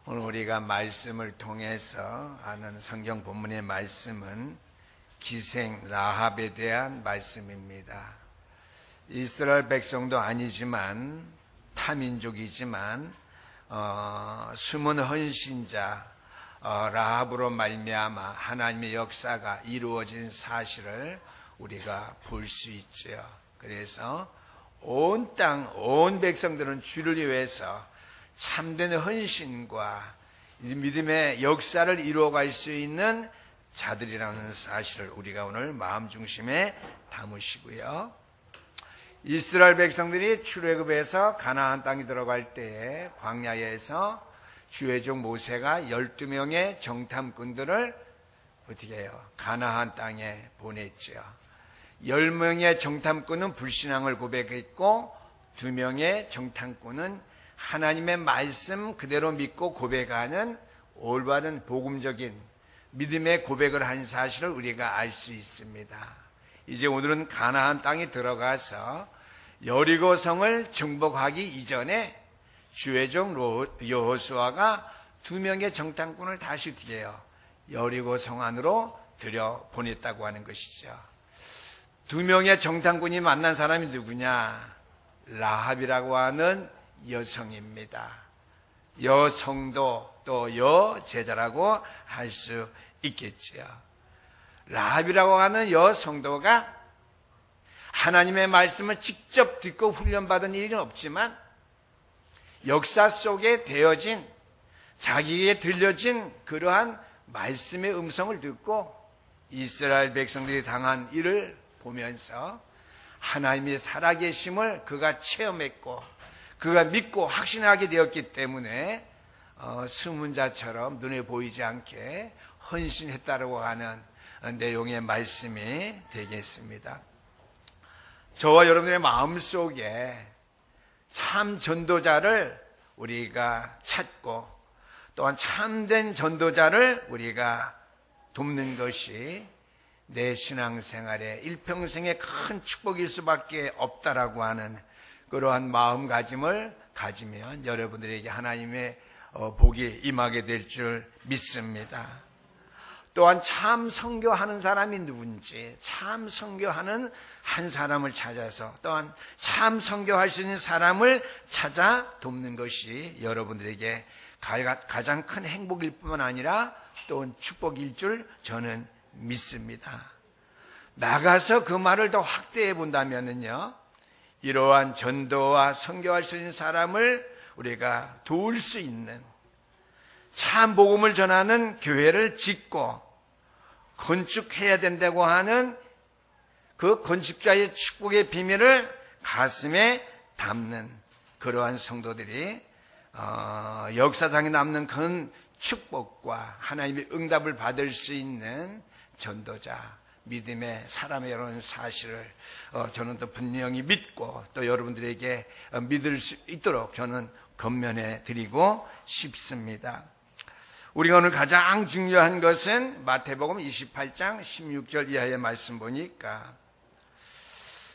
오늘 우리가 말씀을 통해서 아는 성경 본문의 말씀은 기생 라합에 대한 말씀입니다. 이스라엘 백성도 아니지만 타민족이지만 숨은 헌신자 라합으로 말미암아 하나님의 역사가 이루어진 사실을 우리가 볼 수 있죠. 그래서 온 땅, 온 백성들은 주를 위해서 참된 헌신과 믿음의 역사를 이루어갈 수 있는 자들이라는 사실을 우리가 오늘 마음 중심에 담으시고요. 이스라엘 백성들이 출애굽에서 가나안 땅에 들어갈 때에 광야에서 주의 종 모세가 12명의 정탐꾼들을 어떻게 해요? 가나안 땅에 보냈죠. 10명의 정탐꾼은 불신앙을 고백했고 2명의 정탐꾼은 하나님의 말씀 그대로 믿고 고백하는 올바른 복음적인 믿음의 고백을 한 사실을 우리가 알 수 있습니다. 이제 오늘은 가나안 땅에 들어가서 여리고성을 정복하기 이전에 주의 종 여호수아가 2명의 정탐꾼을 다시 어떻게 해요? 여리고성 안으로 들여보냈다고 하는 것이죠. 2명의 정탐꾼이 만난 사람이 누구냐? 라합이라고 하는 여성입니다. 여성도 또 여제자라고 할 수 있겠지요. 라합이라고 하는 여성도가 하나님의 말씀을 직접 듣고 훈련받은 일은 없지만 역사 속에 되어진 자기에게 들려진 그러한 말씀의 음성을 듣고 이스라엘 백성들이 당한 일을 보면서 하나님의 살아계심을 그가 체험했고 그가 믿고 확신하게 되었기 때문에 숨은 자처럼 눈에 보이지 않게 헌신했다고 하는 내용의 말씀이 되겠습니다. 저와 여러분들의 마음속에 참 전도자를 우리가 찾고 또한 참된 전도자를 우리가 돕는 것이 내 신앙생활의 일평생의 큰 축복일 수밖에 없다라고 하는 그러한 마음가짐을 가지면 여러분들에게 하나님의 복이 임하게 될 줄 믿습니다. 또한 참 선교하는 사람이 누군지 참 선교하는 한 사람을 찾아서 또한 참 선교할 수 있는 사람을 찾아 돕는 것이 여러분들에게 가장 큰 행복일 뿐만 아니라 또 축복일 줄 저는 믿습니다. 나가서 그 말을 더 확대해 본다면요, 이러한 전도와 선교할 수 있는 사람을 우리가 도울 수 있는 참 복음을 전하는 교회를 짓고 건축해야 된다고 하는 그 건축자의 축복의 비밀을 가슴에 담는 그러한 성도들이 역사상에 남는 큰 축복과 하나님의 응답을 받을 수 있는 전도자, 믿음의 사람이라는 사실을 저는 또 분명히 믿고 또 여러분들에게 믿을 수 있도록 저는 권면해 드리고 싶습니다. 우리가 오늘 가장 중요한 것은 마태복음 28장 16절 이하의 말씀 보니까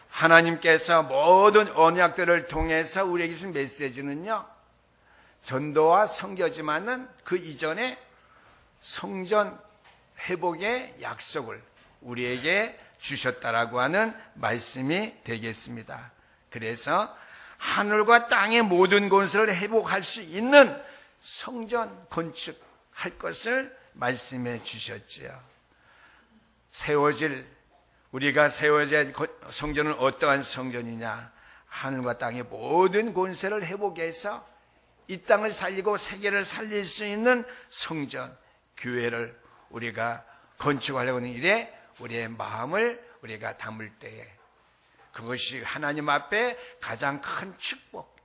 하나님께서 모든 언약들을 통해서 우리에게 주신 메시지는요, 전도와 선교지만은 그 이전에 성전 회복의 약속을 우리에게 주셨다라고 하는 말씀이 되겠습니다. 그래서 하늘과 땅의 모든 권세를 회복할 수 있는 성전 건축할 것을 말씀해 주셨지요. 우리가 세워질 성전은 어떠한 성전이냐? 하늘과 땅의 모든 권세를 회복해서 이 땅을 살리고 세계를 살릴 수 있는 성전, 교회를 우리가 건축하려고 하는 일에 우리의 마음을 우리가 담을 때에 그것이 하나님 앞에 가장 큰 축복,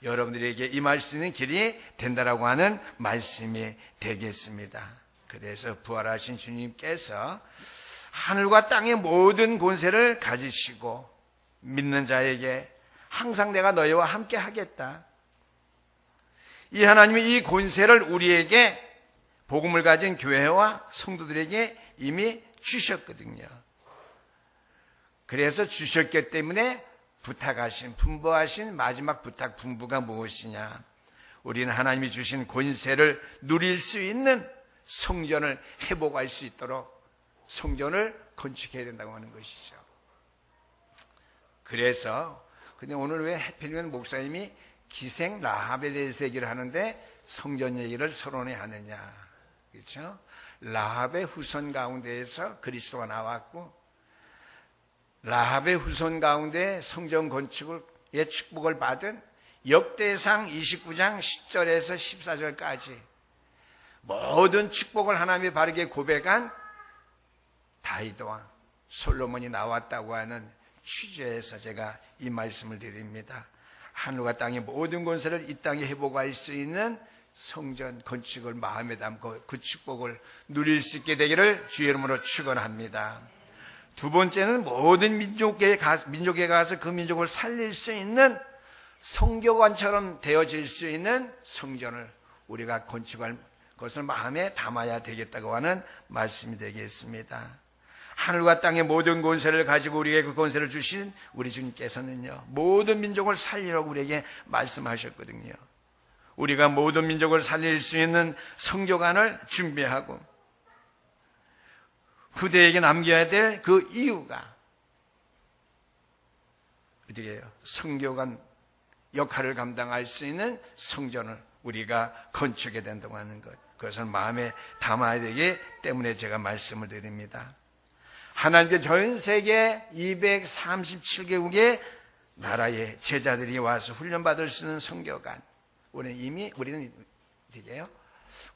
여러분들에게 임할 수 있는 길이 된다라고 하는 말씀이 되겠습니다. 그래서 부활하신 주님께서 하늘과 땅의 모든 권세를 가지시고 믿는 자에게 항상 내가 너희와 함께 하겠다. 이 하나님이 이 권세를 우리에게 복음을 가진 교회와 성도들에게 이미 주셨거든요. 그래서 주셨기 때문에 부탁하신, 분부하신 마지막 부탁, 분부가 무엇이냐? 우리는 하나님이 주신 권세를 누릴 수 있는 성전을 회복할 수 있도록 성전을 건축해야 된다고 하는 것이죠. 그래서 근데 오늘 왜 하필이면 목사님이 기생 라합에 대해서 얘기를 하는데 성전 얘기를 서론에 하느냐. 그렇죠? 라합의 후손 가운데에서 그리스도가 나왔고 라합의 후손 가운데 성전 건축의 축복을 받은 역대상 29장 10절에서 14절까지 모든 축복을 하나님이 바르게 고백한 다윗 왕 솔로몬이 나왔다고 하는 취재에서 제가 이 말씀을 드립니다. 하늘과 땅의 모든 권세를 이 땅에 회복할 수 있는 성전 건축을 마음에 담고 그 축복을 누릴 수 있게 되기를 주의 이름으로 축원합니다. 두 번째는 모든 민족에 가서 그 민족을 살릴 수 있는 성교관처럼 되어질 수 있는 성전을 우리가 건축할 것을 마음에 담아야 되겠다고 하는 말씀이 되겠습니다. 하늘과 땅의 모든 권세를 가지고 우리에게 그 권세를 주신 우리 주님께서는요, 모든 민족을 살리라고 우리에게 말씀하셨거든요. 우리가 모든 민족을 살릴 수 있는 성교관을 준비하고 후대에게 남겨야 될 그 이유가 어디예요? 성교관 역할을 감당할 수 있는 성전을 우리가 건축해야 된다고 하는 것, 그것을 마음에 담아야 되기 때문에 제가 말씀을 드립니다. 하나님께 전 세계 237개국의 나라의 제자들이 와서 훈련받을 수 있는 성교관, 우리는 되게요.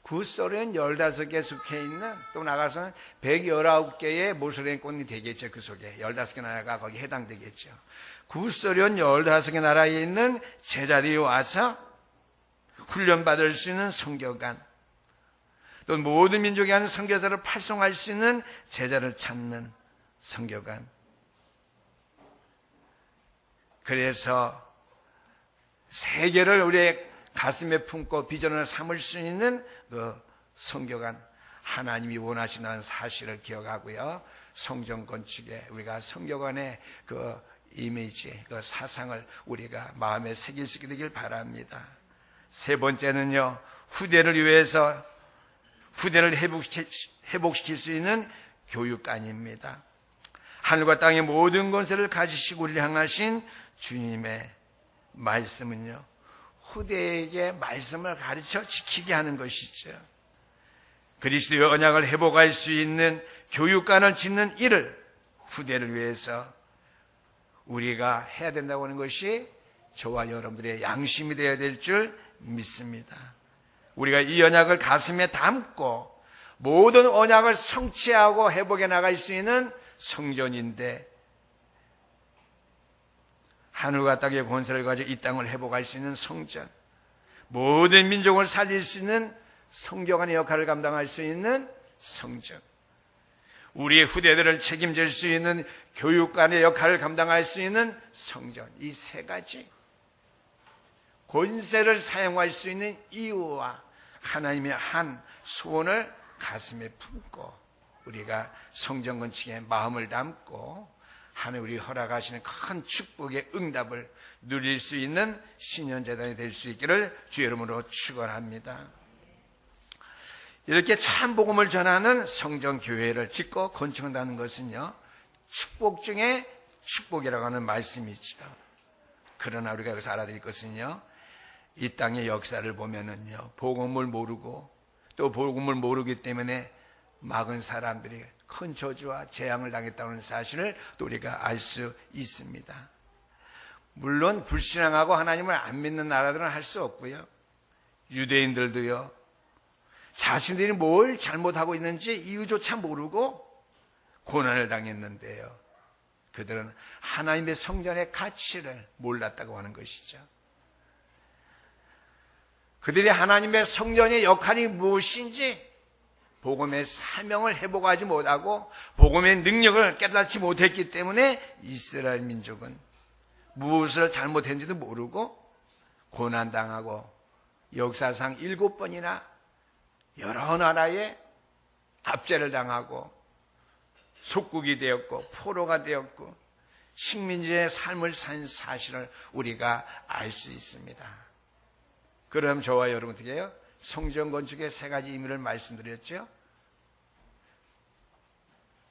구소련 15개 속해 있는, 또 나가서는 119개의 모슬렘권이 되겠죠. 그 속에 15개 나라가 거기 해당되겠죠. 구소련 15개 나라에 있는 제자들이 와서 훈련받을 수 있는 성교관, 또 모든 민족이 하는 선교사를 활성화할 수 있는 제자를 찾는 성교관. 그래서 세계를 우리의 가슴에 품고 비전을 삼을 수 있는 그 성교관, 하나님이 원하시는 사실을 기억하고요. 성전 건축에 우리가 성교관의 그 이미지, 그 사상을 우리가 마음에 새길 수 있게 되길 바랍니다. 세 번째는요, 후대를 위해서 후대를 회복시킬 수 있는 교육관입니다. 하늘과 땅의 모든 권세를 가지시고 우리를 향하신 주님의 말씀은요, 후대에게 말씀을 가르쳐 지키게 하는 것이죠. 그리스도의 언약을 회복할 수 있는 교육관을 짓는 일을 후대를 위해서 우리가 해야 된다고 하는 것이 저와 여러분들의 양심이 되어야 될 줄 믿습니다. 우리가 이 언약을 가슴에 담고 모든 언약을 성취하고 회복해 나갈 수 있는 성전인데, 하늘과 땅의 권세를 가지고 이 땅을 회복할 수 있는 성전, 모든 민족을 살릴 수 있는 성교관의 역할을 감당할 수 있는 성전, 우리의 후대들을 책임질 수 있는 교육관의 역할을 감당할 수 있는 성전, 이 세 가지 권세를 사용할 수 있는 이유와 하나님의 한 소원을 가슴에 품고 우리가 성전 건축에 마음을 담고 하늘 우리 허락하시는 큰 축복의 응답을 누릴 수 있는 신년재단이 될 수 있기를 주의 이름으로 축원합니다. 이렇게 참 복음을 전하는 성전교회를 짓고 건축한다는 것은요, 축복 중에 축복이라고 하는 말씀이 있죠. 그러나 우리가 여기서 알아야 될 것은요, 이 땅의 역사를 보면은요, 복음을 모르고 또 복음을 모르기 때문에 막은 사람들이 큰 저주와 재앙을 당했다는 사실을 또 우리가 알 수 있습니다. 물론 불신앙하고 하나님을 안 믿는 나라들은 할 수 없고요. 유대인들도요, 자신들이 뭘 잘못하고 있는지 이유조차 모르고 고난을 당했는데요, 그들은 하나님의 성전의 가치를 몰랐다고 하는 것이죠. 그들이 하나님의 성전의 역할이 무엇인지 복음의 사명을 회복하지 못하고 복음의 능력을 깨닫지 못했기 때문에 이스라엘 민족은 무엇을 잘못했는지도 모르고 고난당하고 역사상 7번이나 여러 나라에 압제를 당하고 속국이 되었고 포로가 되었고 식민지의 삶을 산 사실을 우리가 알 수 있습니다. 그럼 저와 여러분 어떻게 해요? 성전 건축의 세 가지 의미를 말씀드렸죠.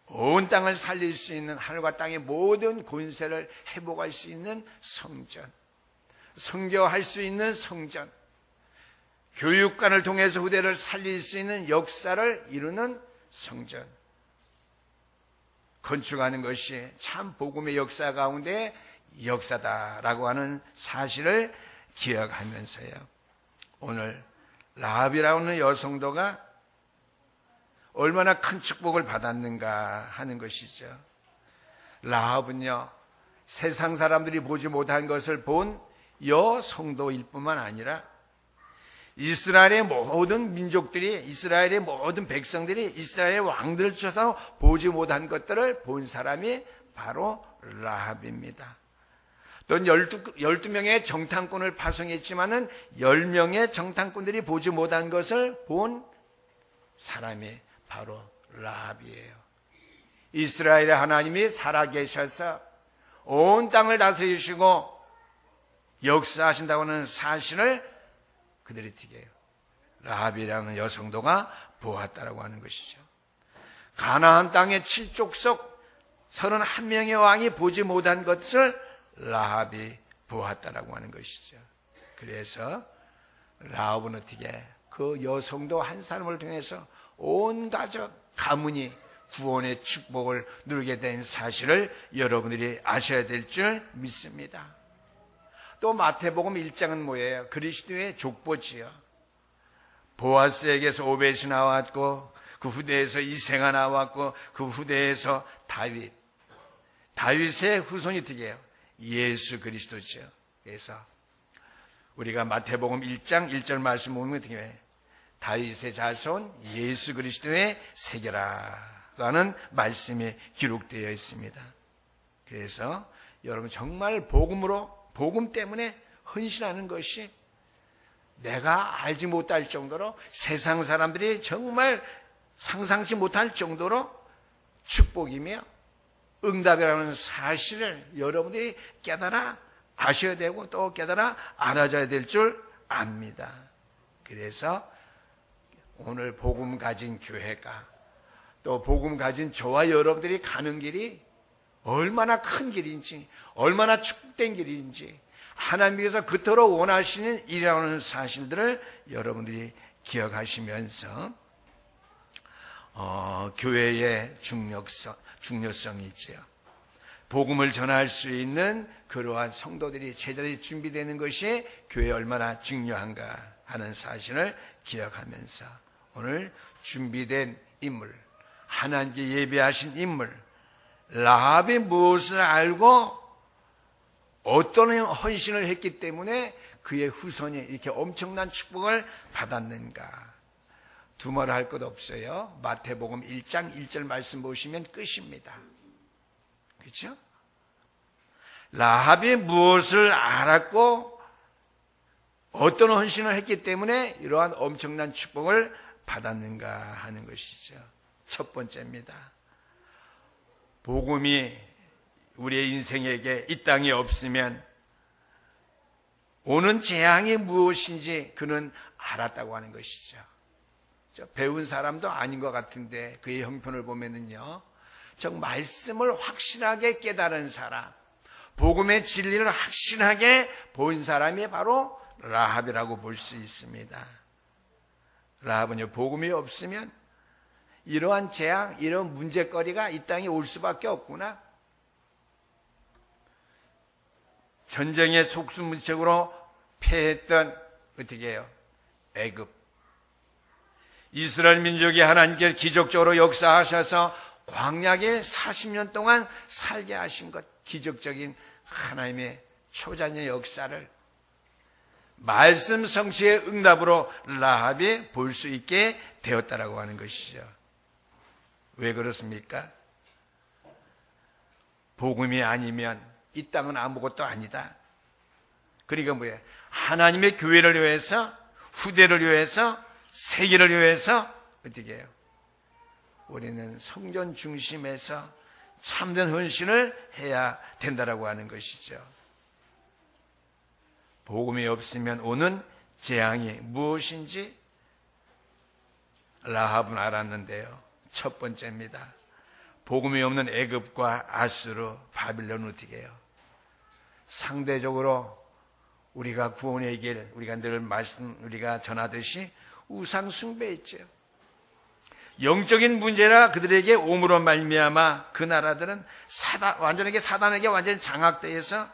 온 땅을 살릴 수 있는, 하늘과 땅의 모든 권세를 회복할 수 있는 성전, 성교할 수 있는 성전, 교육관을 통해서 후대를 살릴 수 있는 역사를 이루는 성전, 건축하는 것이 참 복음의 역사 가운데 역사다라고 하는 사실을 기억하면서요. 오늘 라합이라고 하는 여성도가 얼마나 큰 축복을 받았는가 하는 것이죠. 라합은요, 세상 사람들이 보지 못한 것을 본 여성도일 뿐만 아니라 이스라엘의 모든 민족들이, 이스라엘의 모든 백성들이 이스라엘의 왕들을 쫓아서 보지 못한 것들을 본 사람이 바로 라합입니다. 또는 12명의 정탐꾼을 파송했지만은 10명의 정탐꾼들이 보지 못한 것을 본 사람이 바로 라합이에요. 이스라엘의 하나님이 살아계셔서 온 땅을 다스리시고 역사하신다고 하는 사실을 그들이 티게요. 라합이라는 여성도가 보았다라고 하는 것이죠. 가나안 땅의 7족속 31명의 왕이 보지 못한 것을 라합이 보았다라고 하는 것이죠. 그래서 라합은 어떻게 그 여성도 한 사람을 통해서 온 가족, 가문이 구원의 축복을 누리게 된 사실을 여러분들이 아셔야 될 줄 믿습니다. 또 마태복음 1장은 뭐예요? 그리스도의 족보지요. 보아스에게서 오벳이 나왔고 그 후대에서 이새가 나왔고 그 후대에서 다윗의 후손이 어떻게 해요? 예수 그리스도죠. 그래서 우리가 마태복음 1장 1절 말씀 보면 어떻게 해요? 다윗의 자손 예수 그리스도의 세계라라는 말씀이 기록되어 있습니다. 그래서 여러분 정말 복음 때문에 헌신하는 것이 내가 알지 못할 정도로 세상 사람들이 정말 상상치 못할 정도로 축복이며 응답이라는 사실을 여러분들이 깨달아 아셔야 되고 또 깨달아 알아줘야 될 줄 압니다. 그래서 오늘 복음 가진 교회가 또 복음 가진 저와 여러분들이 가는 길이 얼마나 큰 길인지 얼마나 축복된 길인지 하나님께서 그토록 원하시는 일이라는 사실들을 여러분들이 기억하시면서 교회의 중요성이 있죠. 복음을 전할 수 있는 그러한 성도들이 제자들이 준비되는 것이 교회에 얼마나 중요한가 하는 사실을 기억하면서 오늘 준비된 인물, 하나님께 예배하신 인물 라합이 무엇을 알고 어떤 헌신을 했기 때문에 그의 후손이 이렇게 엄청난 축복을 받았는가. 두말을 할 것 없어요. 마태복음 1장 1절 말씀 보시면 끝입니다. 그렇죠? 라합이 무엇을 알았고 어떤 헌신을 했기 때문에 이러한 엄청난 축복을 받았는가 하는 것이죠. 첫 번째입니다. 복음이 우리의 인생에게 이 땅에 없으면 오는 재앙이 무엇인지 그는 알았다고 하는 것이죠. 배운 사람도 아닌 것 같은데 그의 형편을 보면은요, 저 말씀을 확실하게 깨달은 사람, 복음의 진리를 확실하게 본 사람이 바로 라합이라고 볼 수 있습니다. 라합은요, 복음이 없으면 이러한 재앙, 이런 문제거리가 이 땅에 올 수밖에 없구나. 전쟁의 속수무책으로 패했던 어떻게 해요? 애굽. 이스라엘 민족이 하나님께서 기적적으로 역사하셔서 광야에 40년 동안 살게 하신 것, 기적적인 하나님의 초자녀 역사를 말씀 성취의 응답으로 라합이 볼 수 있게 되었다라고 하는 것이죠. 왜 그렇습니까? 복음이 아니면 이 땅은 아무것도 아니다. 그러니까 뭐예요? 하나님의 교회를 위해서, 후대를 위해서, 세계를 위해서 어떻게 해요? 우리는 성전 중심에서 참된 헌신을 해야 된다라고 하는 것이죠. 복음이 없으면 오는 재앙이 무엇인지 라합은 알았는데요. 첫 번째입니다. 복음이 없는 애굽과 아수르, 바빌론을 어떻게 해요? 상대적으로 우리가 구원의 길, 우리가 늘 우리가 전하듯이 우상 숭배했죠. 영적인 문제라 그들에게 오므로 말미암아 그 나라들은 완전하게 사단에게 완전히 장악되어서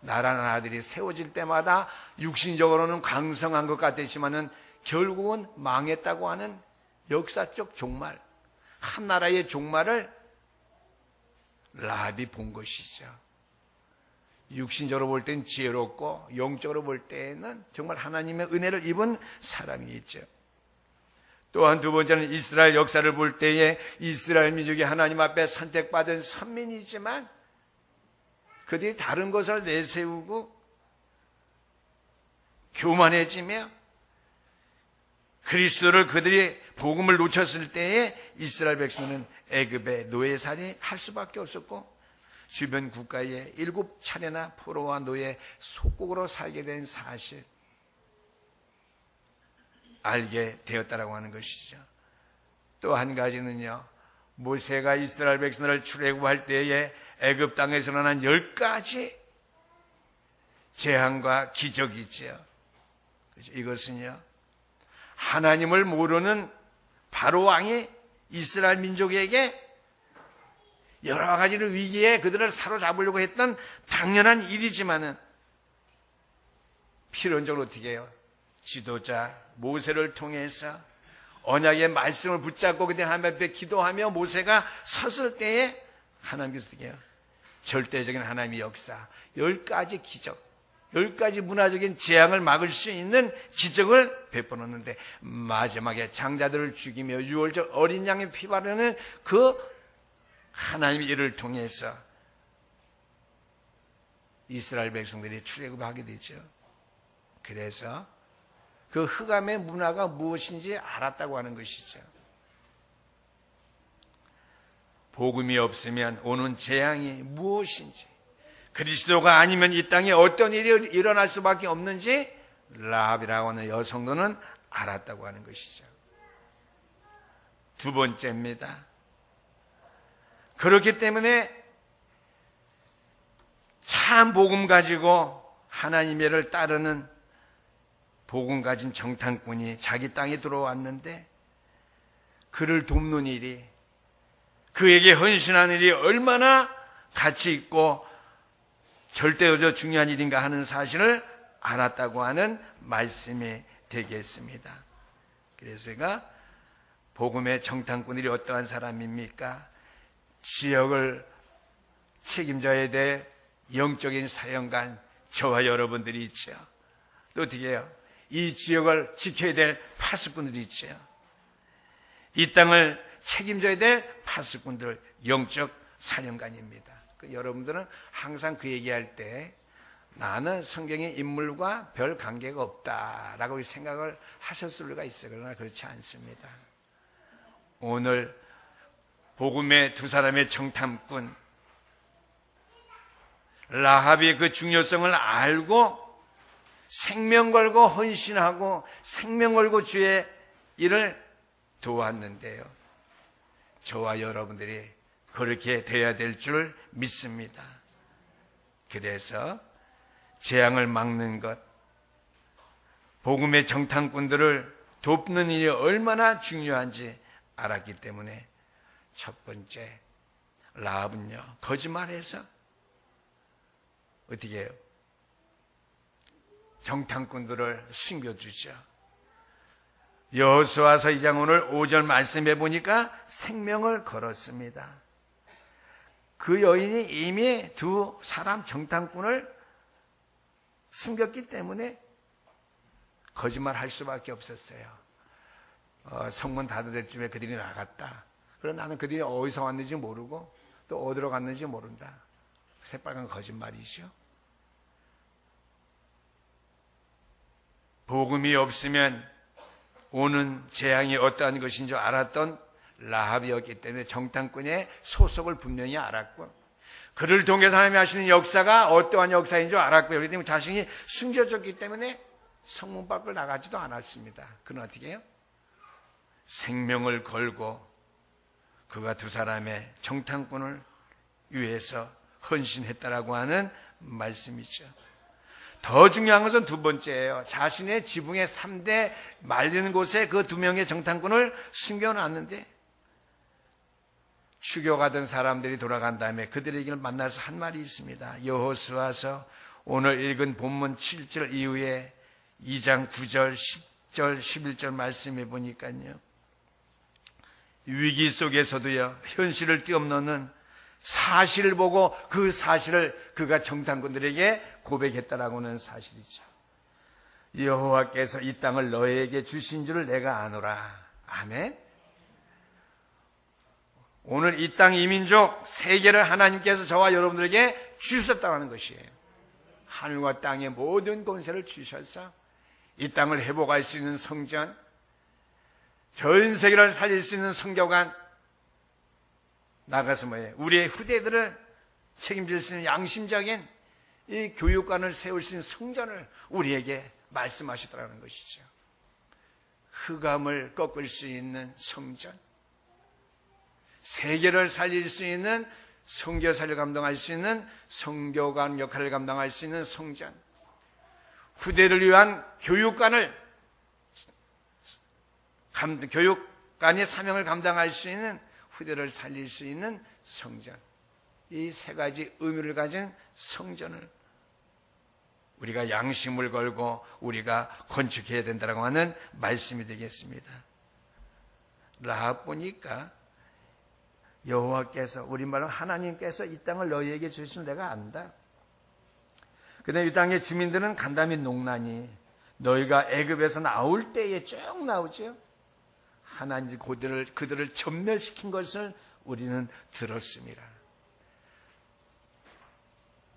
나라들이 세워질 때마다 육신적으로는 강성한 것 같았지만은 결국은 망했다고 하는 역사적 종말, 한 나라의 종말을 라합이 본 것이죠. 육신적으로 볼 땐 지혜롭고 영적으로 볼 때는 정말 하나님의 은혜를 입은 사람이 있죠. 또한 두 번째는 이스라엘 역사를 볼 때에 이스라엘 민족이 하나님 앞에 선택받은 선민이지만 그들이 다른 것을 내세우고 교만해지며 그리스도를 그들이 복음을 놓쳤을 때에 이스라엘 백성은 애굽의 노예살이 할 수밖에 없었고 주변 국가에 7차례나 포로와 노예 속국으로 살게 된 사실 알게 되었다라고 하는 것이죠. 또 한 가지는요. 모세가 이스라엘 백성을 출애굽할 때에 애굽 땅에서 일어난 10가지 재앙과 기적이지요. 이것은요. 하나님을 모르는 바로 왕이 이스라엘 민족에게 여러 가지를 위기에 그들을 사로잡으려고 했던 당연한 일이지만은 필연적으로 어떻게 해요? 지도자 모세를 통해서 언약의 말씀을 붙잡고 그때 하나님 앞에 기도하며 모세가 섰을 때에 하나님께서 어떻게 해요? 절대적인 하나님의 역사 10가지 기적 10가지 문화적인 재앙을 막을 수 있는 기적을 베풀었는데 마지막에 장자들을 죽이며 유월절 어린 양의 피 바르는 그 하나님의 일을 통해서 이스라엘 백성들이 출애굽하게 되죠. 그래서 그 흑암의 문화가 무엇인지 알았다고 하는 것이죠. 복음이 없으면 오는 재앙이 무엇인지 그리스도가 아니면 이 땅에 어떤 일이 일어날 수밖에 없는지 라합이라고 하는 여성도는 알았다고 하는 것이죠. 두 번째입니다. 그렇기 때문에 참 복음 가지고 하나님의 일을 따르는 복음 가진 정탐꾼이 자기 땅에 들어왔는데 그를 돕는 일이 그에게 헌신하는 일이 얼마나 가치 있고 절대적으로 중요한 일인가 하는 사실을 알았다고 하는 말씀이 되겠습니다. 그래서 제가 복음의 정탐꾼들이 어떠한 사람입니까? 지역을 책임져야 될 영적인 사령관 저와 여러분들이 있죠. 또 어떻게 해요? 이 지역을 지켜야 될 파수꾼들이 있죠. 이 땅을 책임져야 될 파수꾼들 영적 사령관입니다. 여러분들은 항상 그 얘기할 때 나는 성경의 인물과 별 관계가 없다라고 생각을 하셨을 리가 있어요. 그러나 그렇지 않습니다. 오늘 복음의 두 사람의 정탐꾼 라합이 그 중요성을 알고 생명 걸고 헌신하고 생명 걸고 주의 일을 도왔는데요. 저와 여러분들이 그렇게 돼야 될 줄 믿습니다. 그래서 재앙을 막는 것, 복음의 정탐꾼들을 돕는 일이 얼마나 중요한지 알았기 때문에 첫 번째 라합은요 거짓말해서 어떻게 해요? 정탐꾼들을 숨겨주죠. 여호수아서 2장 오늘 5절 말씀해 보니까 생명을 걸었습니다. 그 여인이 이미 두 사람 정탐꾼을 숨겼기 때문에 거짓말할 수밖에 없었어요. 성문 닫을 때쯤에 그들이 나갔다. 그러나 나는 그들이 어디서 왔는지 모르고 또 어디로 갔는지 모른다. 새빨간 거짓말이죠. 복음이 없으면 오는 재앙이 어떠한 것인 줄 알았던 라합이었기 때문에 정탐꾼의 소속을 분명히 알았고 그를 통해서 하나님이 하시는 역사가 어떠한 역사인 줄 알았고요. 그렇기 때문에 자신이 숨겨졌기 때문에 성문 밖을 나가지도 않았습니다. 그는 어떻게 해요? 생명을 걸고 그가 두 사람의 정탐꾼을 위해서 헌신했다라고 하는 말씀이죠. 더 중요한 것은 두 번째예요. 자신의 지붕의 3대 말리는 곳에 그 두 명의 정탐꾼을 숨겨놨는데 추격하던 사람들이 돌아간 다음에 그들에게 만나서 한 말이 있습니다. 여호수아서 오늘 읽은 본문 7절 이후에 2장 9절, 10절, 11절 말씀해 보니까요. 위기 속에서도요. 현실을 뛰어넘는 사실을 보고 그 사실을 그가 정탐꾼들에게 고백했다라고는 사실이죠. 여호와께서 이 땅을 너에게 주신 줄을 내가 아노라. 아멘. 오늘 이 땅 이민족 세계를 하나님께서 저와 여러분들에게 주셨다고 하는 것이에요. 하늘과 땅의 모든 권세를 주셔서 이 땅을 회복할 수 있는 성전, 전 세계를 살릴 수 있는 성교관, 나가서 뭐예요? 우리의 후대들을 책임질 수 있는 양심적인 이 교육관을 세울 수 있는 성전을 우리에게 말씀하시더라는 것이죠. 흑암을 꺾을 수 있는 성전, 세계를 살릴 수 있는 선교사를 감당할 수 있는 선교관 역할을 감당할 수 있는 성전, 후대를 위한 교육관의 사명을 감당할 수 있는 후대를 살릴 수 있는 성전, 이 세 가지 의미를 가진 성전을 우리가 양심을 걸고 우리가 건축해야 된다고 하는 말씀이 되겠습니다. 라합 보니까 여호와께서, 우리말로 하나님께서 이 땅을 너희에게 주신 내가 안다. 그런데 이 땅의 주민들은 간담이 농난이 너희가 애굽에서 나올 때에 쭉 나오죠. 하나님 그들을 전멸시킨 것을 우리는 들었습니다.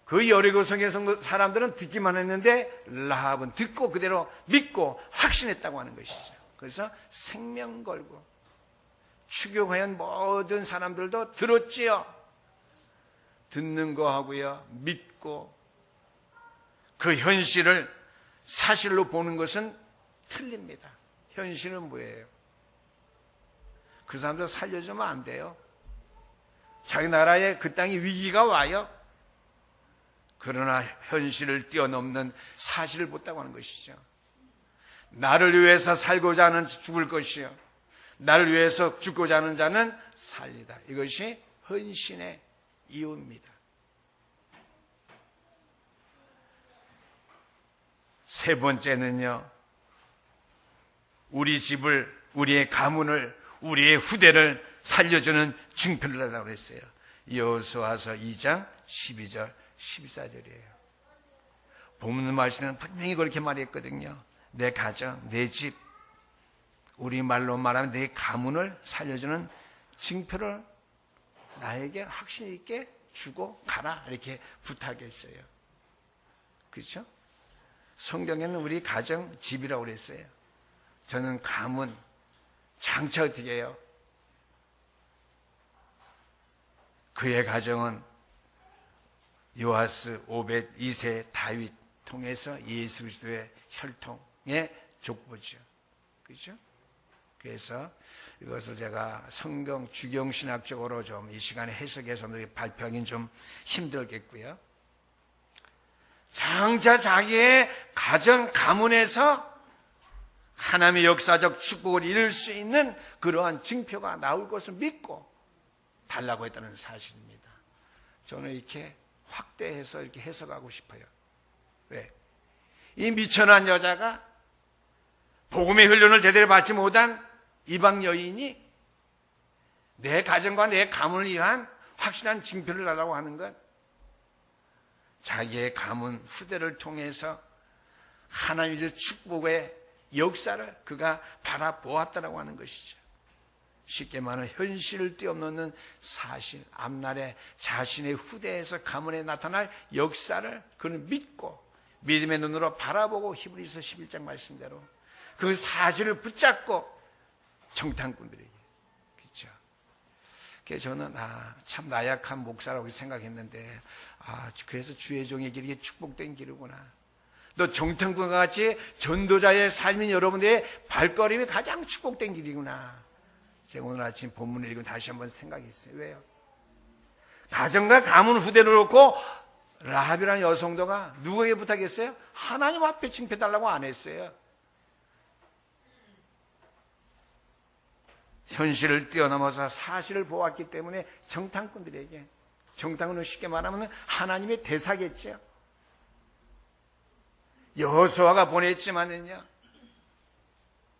그 여리고 성의 사람들은 듣기만 했는데 라합은 듣고 그대로 믿고 확신했다고 하는 것이죠. 그래서 생명 걸고 추격하연 모든 사람들도 들었지요. 듣는 거 하고요. 믿고 그 현실을 사실로 보는 것은 틀립니다. 현실은 뭐예요? 그 사람들 살려주면 안 돼요. 자기 나라에 그 땅에 위기가 와요. 그러나 현실을 뛰어넘는 사실을 본다고 하는 것이죠. 나를 위해서 살고자 하는 죽을 것이요. 나를 위해서 죽고자 하는 자는 살리다. 이것이 헌신의 이유입니다. 세 번째는요. 우리 집을, 우리의 가문을, 우리의 후대를 살려주는 증표를 달라고 했어요. 여호수아서 2장 12절 14절이에요. 본문 말씀은 분명히 그렇게 말했거든요. 내 가정, 내 집, 우리말로 말하면 내 가문을 살려주는 증표를 나에게 확신 있게 주고 가라. 이렇게 부탁했어요. 그렇죠? 성경에는 우리 가정, 집이라고 그랬어요. 저는 가문, 장차 어떻게 해요? 그의 가정은 요아스, 오벳, 이세, 다윗 통해서 예수 그리스도의 혈통의 족보죠. 그렇죠? 그래서 이것을 제가 성경 주경신학적으로 좀 이 시간에 해석해서 발표하기는 좀 힘들겠고요. 장차 자기의 가정, 가문에서 하나님의 역사적 축복을 이룰 수 있는 그러한 증표가 나올 것을 믿고 달라고 했다는 사실입니다. 저는 이렇게 확대해서 이렇게 해석하고 싶어요. 왜? 이 미천한 여자가 복음의 훈련을 제대로 받지 못한 이방 여인이 내 가정과 내 가문을 위한 확실한 징표를 달라고 하는 것, 자기의 가문 후대를 통해서 하나님의 축복의 역사를 그가 바라보았다라고 하는 것이죠. 쉽게 말하면 현실을 뛰어넘는 사실, 앞날에 자신의 후대에서 가문에 나타날 역사를 그는 믿고 믿음의 눈으로 바라보고 히브리서 11장 말씀대로 그 사실을 붙잡고 정탐꾼들에게, 그렇죠? 그래서 저는 참 나약한 목사라고 생각했는데 그래서 주의 종의 길이 축복된 길이구나. 또 정탐꾼과 같이 전도자의 삶인 여러분들의 발걸음이 가장 축복된 길이구나. 제가 오늘 아침 본문을 읽고 다시 한번 생각했어요. 왜요? 가정과 가문 후대를 놓고 라합이라는 여성도가 누구에게 부탁했어요? 하나님 앞에 징표달라고 안 했어요. 현실을 뛰어넘어서 사실을 보았기 때문에 정탐꾼들에게, 정탐꾼은 쉽게 말하면 하나님의 대사겠죠. 여호수아가 보냈지만은요,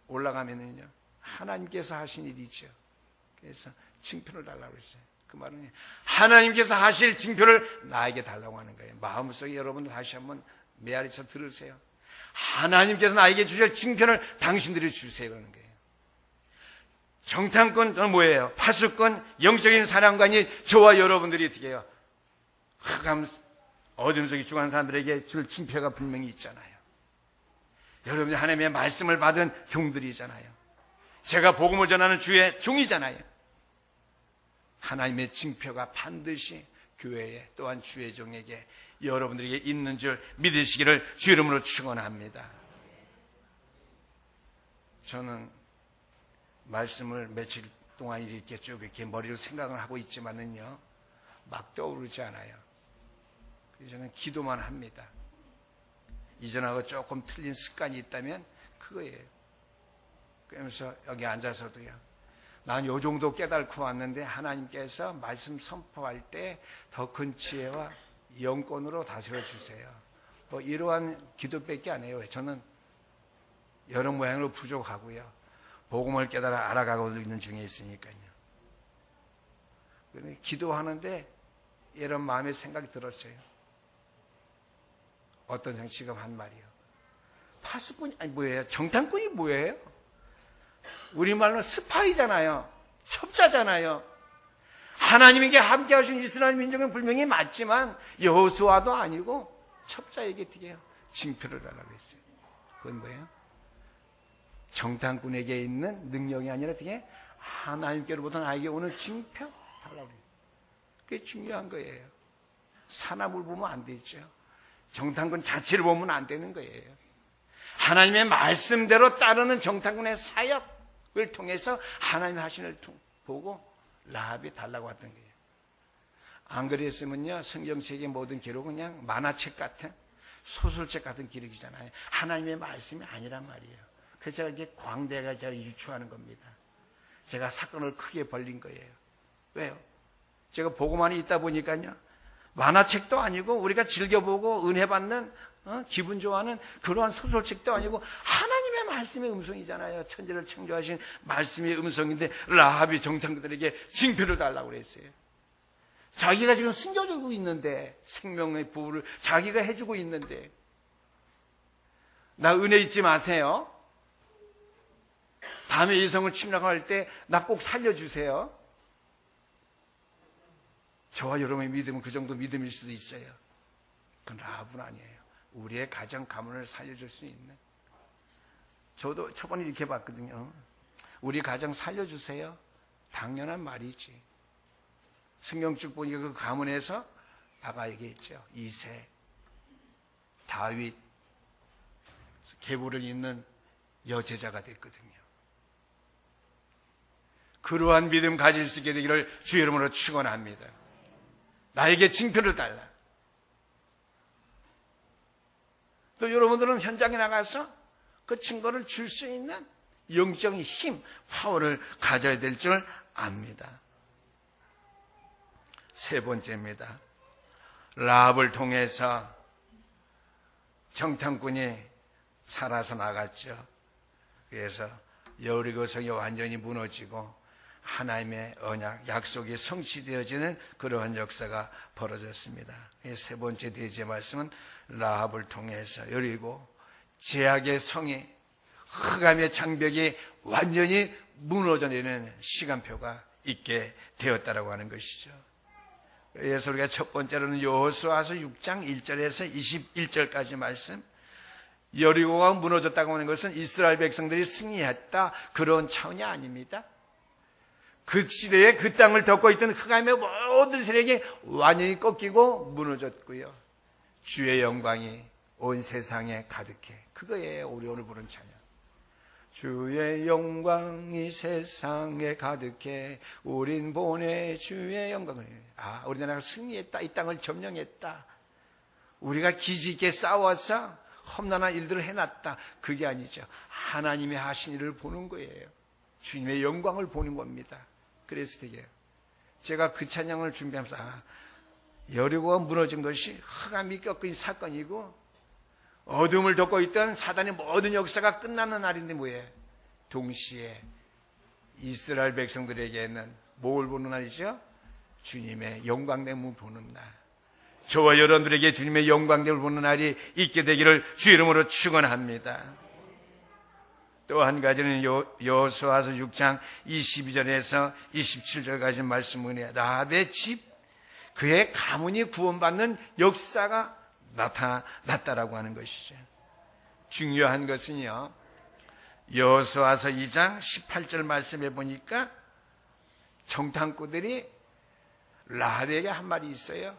올라가면은요, 하나님께서 하신 일이죠. 그래서 징표를 달라고 했어요. 그 말은 하나님께서 하실 징표를 나에게 달라고 하는 거예요. 마음속에 여러분들 다시 한번 메아리쳐 들으세요. 하나님께서 나에게 주실 징표를 당신들이 주세요. 그러는 거예요. 정탐꾼은 뭐예요? 파수꾼, 영적인 사령관이 저와 여러분들이 어떻게 해요? 흑암, 어둠 속에 죽어간 사람들에게 줄 징표가 분명히 있잖아요. 여러분이 하나님의 말씀을 받은 종들이잖아요. 제가 복음을 전하는 주의 종이잖아요. 하나님의 징표가 반드시 교회에 또한 주의 종에게 여러분들에게 있는 줄 믿으시기를 주 이름으로 축원합니다. 저는 말씀을 며칠 동안 이렇게 쭉 이렇게 머리로 생각을 하고 있지만은요, 막 떠오르지 않아요. 그래서 저는 기도만 합니다. 이전하고 조금 틀린 습관이 있다면 그거예요. 그러면서 여기 앉아서도요, 난 요 정도 깨닫고 왔는데 하나님께서 말씀 선포할 때 더 큰 지혜와 영권으로 다스려 주세요. 뭐 이러한 기도밖에 안 해요. 저는 여러 모양으로 부족하고요. 복음을 깨달아 알아가고 있는 중에 있으니까요. 기도하는데 이런 마음의 생각이 들었어요. 어떤 생각 지금 한 말이요. 파수꾼이 아니 뭐예요? 정탐꾼이 뭐예요? 우리말로 스파이잖아요. 첩자잖아요. 하나님에게 함께 하신 이스라엘 민족은 분명히 맞지만 여호수아도 아니고 첩자에게 어떻게 해요? 징표를 달라고 했어요. 그건 뭐예요? 정탐꾼에게 있는 능력이 아니라 어떻게 하나님께로부터 나에게 오는 징표 달라고 해요. 그게 중요한 거예요. 사람을 보면 안 되죠. 정탐꾼 자체를 보면 안 되는 거예요. 하나님의 말씀대로 따르는 정탐꾼의 사역을 통해서 하나님의 하신을 보고 라합이 달라고 했던 거예요. 안 그랬으면요, 성경책의 모든 기록은 그냥 만화책 같은 소설책 같은 기록이잖아요. 하나님의 말씀이 아니란 말이에요. 그래서 제가 이렇게 광대가 제가 유추하는 겁니다. 제가 사건을 크게 벌린 거예요. 왜요? 제가 보고만이 있다 보니까요, 만화책도 아니고 우리가 즐겨보고 은혜 받는 기분 좋아하는 그러한 소설책도 아니고 하나님의 말씀의 음성이잖아요. 천지를 창조하신 말씀의 음성인데 라합이 정탐꾼들에게 징표를 달라고 그랬어요. 자기가 지금 숨겨주고 있는데, 생명의 보호를 자기가 해주고 있는데, 나 은혜 잊지 마세요. 다음에 이성을 침략할 때 나 꼭 살려주세요. 저와 여러분의 믿음은 그 정도 믿음일 수도 있어요. 그건 라합은 아니에요. 우리의 가정 가문을 살려줄 수 있는. 저도 초반에 이렇게 봤거든요. 우리 가정 살려주세요. 당연한 말이지. 성경 쭉 보니까 그 가문에서 아까 얘기했죠. 이세, 다윗, 계보를 잇는 여제자가 됐거든요. 그러한 믿음 가질 수 있게 되기를 주 이름으로 축원합니다. 나에게 징표를 달라. 또 여러분들은 현장에 나가서 그 증거를 줄 수 있는 영적인 힘, 파워를 가져야 될 줄 압니다. 세 번째입니다. 라합을 통해서 정탐꾼이 살아서 나갔죠. 그래서 여리고 성이 완전히 무너지고 하나님의 언약, 약속이 성취되어지는 그러한 역사가 벌어졌습니다. 세 번째 대지의 말씀은 라합을 통해서 여리고 제약의 성이, 흑암의 장벽이 완전히 무너져내는 시간표가 있게 되었다라고 하는 것이죠. 그래서 우리가 첫 번째로는 여호수아서 6장 1절에서 21절까지 말씀, 여리고가 무너졌다고 하는 것은 이스라엘 백성들이 승리했다, 그런 차원이 아닙니다. 그 시대에 그 땅을 덮고 있던 흑암의 모든 세력이 완전히 꺾이고 무너졌고요. 주의 영광이 온 세상에 가득해. 그거예요. 우리 오늘 부른 찬양. 주의 영광이 세상에 가득해. 우린 보내 주의 영광을. 우리나라가 승리했다. 이 땅을 점령했다. 우리가 기지 있게 싸워서 험난한 일들을 해놨다. 그게 아니죠. 하나님의 하신 일을 보는 거예요. 주님의 영광을 보는 겁니다. 그래서 되게 제가 그 찬양을 준비하면서 여리고가 무너진 것이 흑암이 꺾인 사건이고 어둠을 덮고 있던 사단의 모든 역사가 끝나는 날인데 뭐예요? 동시에 이스라엘 백성들에게는 뭘 보는 날이죠? 주님의 영광됨을 보는 날. 저와 여러분들에게 주님의 영광됨을 보는 날이 있게 되기를 주 이름으로 축원합니다. 또 한 가지는 여호수아서 6장 22절에서 27절까지 말씀을 라합의 집, 그의 가문이 구원받는 역사가 나타났다라고 하는 것이죠. 중요한 것은요, 여호수아서 2장 18절 말씀해 보니까 정탐꾼들이 라합에게 한 말이 있어요.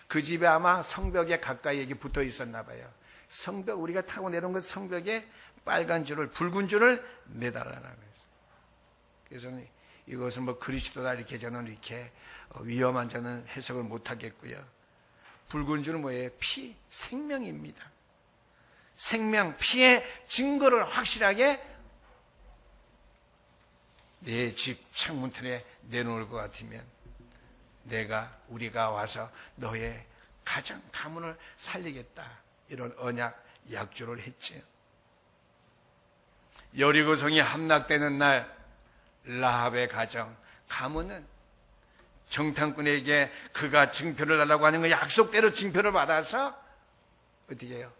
그 집에 아마 성벽에 가까이 붙어 있었나 봐요. 성벽, 우리가 타고 내려온 그 성벽에 빨간 줄을, 붉은 줄을 매달아라고 했어요. 그래서 이것은 뭐 그리스도다 이렇게 저는 이렇게 위험한 저는 해석을 못 하겠고요. 붉은 줄은 뭐예요? 피, 생명입니다. 생명, 피의 증거를 확실하게 내 집 창문틀에 내놓을 것 같으면 우리가 와서 너의 가정, 가문을 살리겠다. 이런 언약, 약조를 했지요. 여리고성이 함락되는 날 라합의 가정, 가문은 정탐꾼에게 그가 증표를 달라고 하는 그 약속대로 증표를 받아서 어떻게 해요?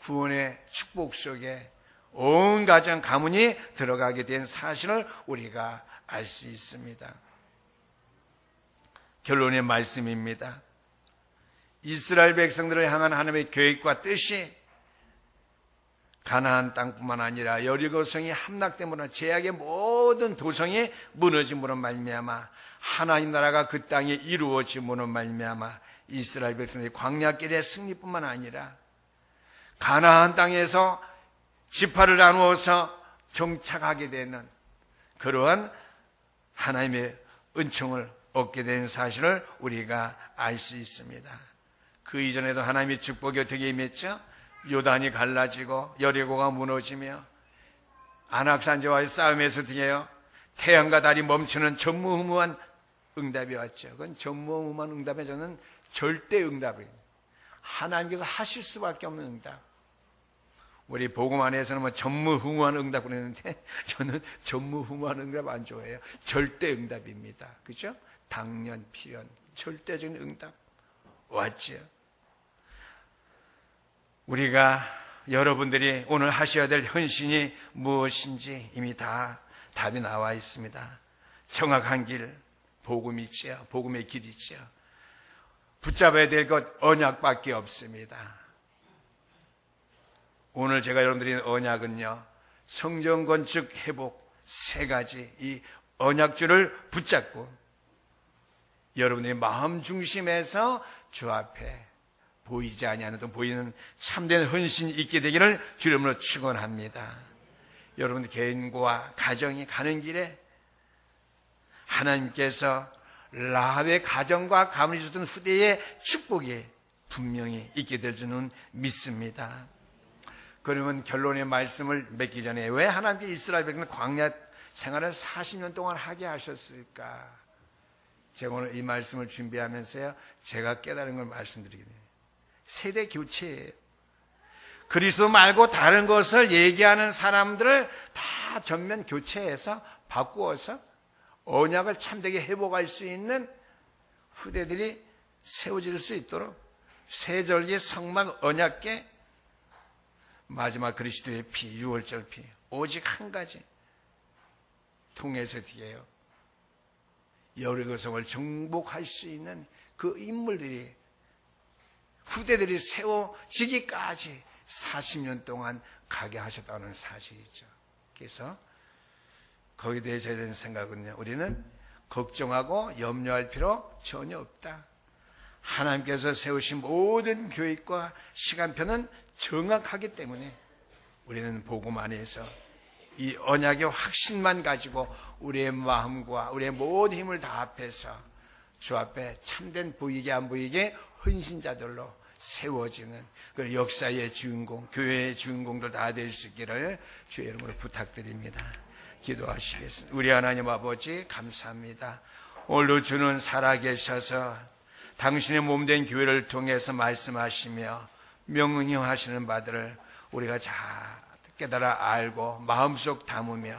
구원의 축복 속에 온 가정, 가문이 들어가게 된 사실을 우리가 알 수 있습니다. 결론의 말씀입니다. 이스라엘 백성들을 향한 하나님의 계획과 뜻이 가나안 땅뿐만 아니라 여리고성이 함락됨으로 제약의 모든 도성이 무너짐으로 말미암아 하나님 나라가 그 땅에 이루어짐으로 말미암아 이스라엘 백성들이 광야길의 승리뿐만 아니라 가나안 땅에서 지파를 나누어서 정착하게 되는 그러한 하나님의 은총을 얻게 된 사실을 우리가 알 수 있습니다. 그 이전에도 하나님의 축복이 어떻게 임했죠? 요단이 갈라지고 여리고가 무너지며 안악산지와의 싸움에서 어떻게 해요? 태양과 달이 멈추는 전무후무한 응답이 왔죠. 그건 전무후무한 응답에 저는 절대 응답이에요. 하나님께서 하실 수밖에 없는 응답. 우리 복음 안에서는 뭐 전무후무한 응답 그랬는데 저는 전무후무한 응답 안 좋아해요. 절대 응답입니다. 그죠? 당년, 필연, 절대적인 응답 왔죠. 우리가 여러분들이 오늘 하셔야 될 헌신이 무엇인지 이미 다 답이 나와 있습니다. 정확한 길, 복음이지요. 복음의 길이지요. 붙잡아야 될 것 언약밖에 없습니다. 오늘 제가 여러분들이 언약은요, 성전 건축 회복 3가지 이 언약줄을 붙잡고 여러분들의 마음 중심에서 주 앞에 보이지 아니하는 또 보이는 참된 헌신이 있게 되기를 주 이름으로 축원합니다. 여러분 개인과 가정이 가는 길에 하나님께서 라합의 가정과 가문이 주던 후대의 축복이 분명히 있게 될 줄은 믿습니다. 그러면 결론의 말씀을 맺기 전에 왜 하나님께 이스라엘 백성을 광야 생활을 40년 동안 하게 하셨을까? 제가 오늘 이 말씀을 준비하면서요, 제가 깨달은 걸 말씀드리게 돼요. 세대 교체예요. 그리스도 말고 다른 것을 얘기하는 사람들을 다 전면 교체해서 바꾸어서 언약을 참되게 회복할 수 있는 후대들이 세워질 수 있도록 세절기 성막 언약계 마지막 그리스도의 피, 유월절 피 오직 한 가지 통해서 뒤에요. 여리고성을 정복할 수 있는 그 인물들이 후대들이 세워지기까지 40년 동안 가게 하셨다는 사실이죠. 그래서 거기에 대해서 해야 되는 생각은요, 우리는 걱정하고 염려할 필요 전혀 없다. 하나님께서 세우신 모든 교육과 시간표는 정확하기 때문에 우리는 복음 안에서 이 언약의 확신만 가지고 우리의 마음과 우리의 모든 힘을 다 합해서 주 앞에 참된 보이게 안 보이게 헌신자들로 세워지는 그 역사의 주인공, 교회의 주인공들 다 될 수 있기를 주의 이름으로 부탁드립니다. 기도하시겠습니다. 우리 하나님 아버지 감사합니다. 오늘도 주는 살아계셔서 당신의 몸된 교회를 통해서 말씀하시며 명령하시는 바들을 우리가 잘 깨달아 알고 마음속 담으며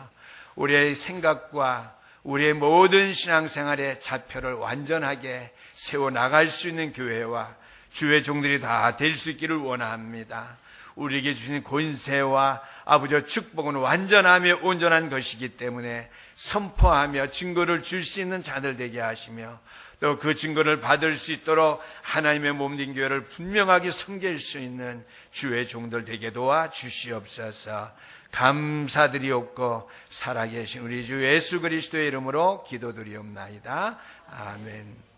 우리의 생각과 우리의 모든 신앙생활의 좌표를 완전하게 세워나갈 수 있는 교회와 주의 종들이 다 될 수 있기를 원합니다. 우리에게 주신 권세와 아버지의 축복은 완전하며 온전한 것이기 때문에 선포하며 증거를 줄 수 있는 자들 되게 하시며 또 그 증거를 받을 수 있도록 하나님의 몸된 교회를 분명하게 섬길 수 있는 주의 종들 되게 도와 주시옵소서. 감사드리옵고 살아계신 우리 주 예수 그리스도의 이름으로 기도드리옵나이다. 아멘.